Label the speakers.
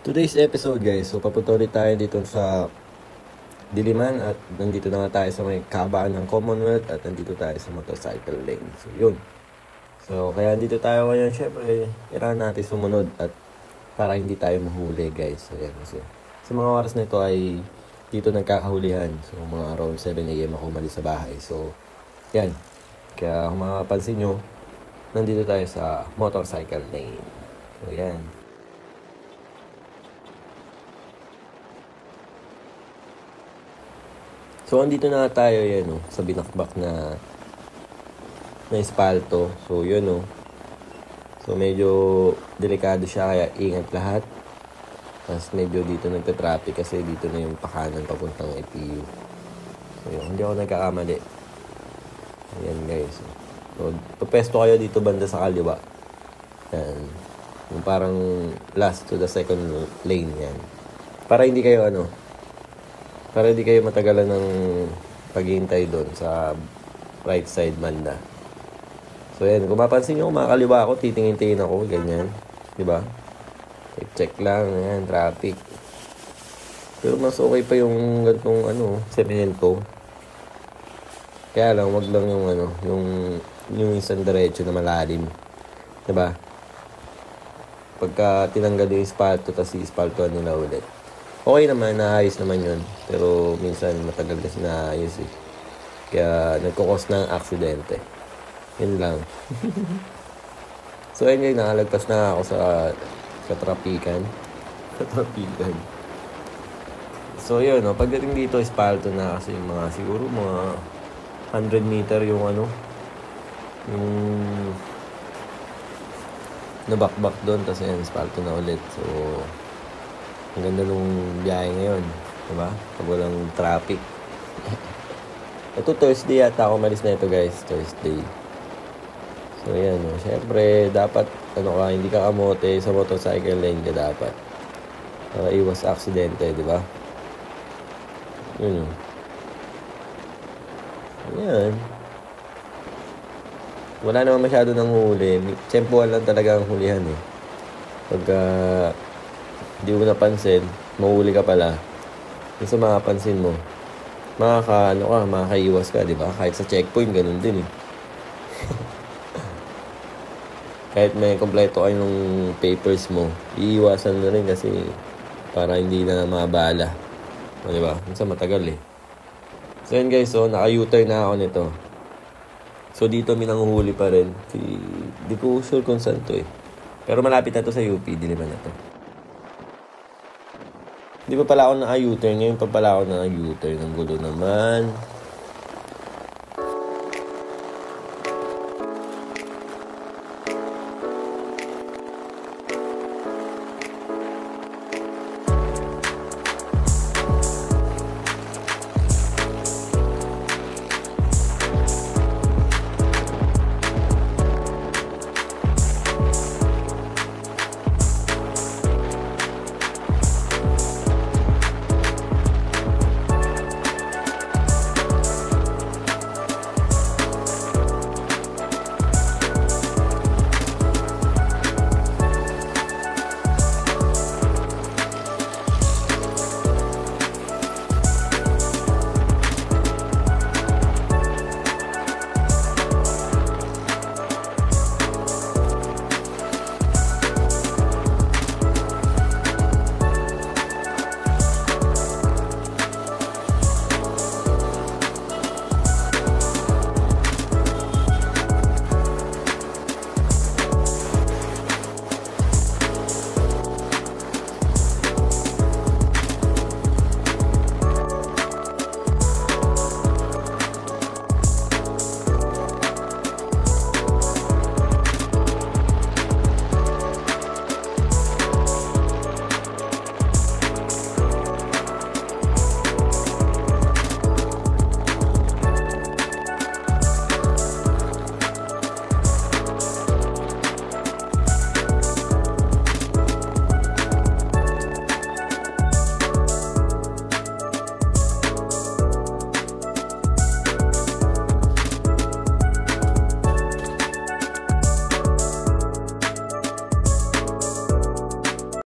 Speaker 1: Today's episode guys, so papunta ulit tayo dito sa Diliman at nandito na nga tayo sa may kabaan ng Commonwealth at nandito tayo sa motorcycle lane. So yun. So kaya nandito tayo ngayon, syempre kailangan natin sumunod at para hindi tayo mahuli guys. So yan. So, sa mga oras na ito ay dito nagkakahulihan. So mga around 7 AM ako umalis sa bahay. So yan. Kaya kung makapansin nyo, nandito tayo sa motorcycle lane. So yan. So, andito na tayo yan, sa binakbak na espalto. So, yun, So, medyo delikado siya, kaya ingat lahat. Tapos, medyo dito nagka-traffic kasi dito na yung pakanan papuntang IPU. So, yun, hindi ako nagkakamali. Ayan, guys. So, pupesto kayo dito banda sa kaliwa. Yan. Yung parang last to the second lane, yan. Para hindi kayo, para hindi kayo matagalan ng paghihintay doon sa right side banda. So, yan. Kung mapansin nyo, kumakaliwa ako, titingin-tingin ako, ganyan. Diba? Check lang, yan, traffic. Pero mas okay pa yung gantong, semento. Kaya lang, wag lang yung isang diretso na malalim. Diba? Pagka tinanggal yung espalto, tapos i-espaltoan nila ulit. Okay naman, naayos naman yun. Pero minsan matagal kasi naayos eh. Kaya nagkukos ng aksidente. Yun lang. So ayun guys, nakalagpas na ako sa trapikan. Sa trapikan. So yun, pagdating dito, espalto na kasi mga siguro mga 100 meter yung yung nabakbak doon. Tapos yan, espalto na ulit. So ang ganda nung biyahe ngayon, diba? Pag walang traffic. Ito Thursday yata ako malis na ito guys, Thursday. So yan, syempre dapat hindi ka kamote sa motorcycle lane ka dapat. Iwas aksidente, diba? Yun. Yan. Wala naman masyado ng huli. Tsempuhan lang talaga ang hulihan eh. Pagka hindi mo napansin, mahuli ka pala. Yung sa makapansin mo, makakaiwas ka, di ba? Kahit sa checkpoint, ganun din eh. Kahit may kompleto kayo ng papers mo, iiwasan na rin kasi para hindi na mabala. O, di ba? Minsan matagal eh. So yun guys, naka-U-turn na ako nito. So dito may nanguhuli pa rin. Di ko sure kung saan to eh. Pero malapit na to sa UP, Diliman na to. Di pa pala ako na U-turn. Ngayon pa pala ako na U-turn. Ang gulo naman.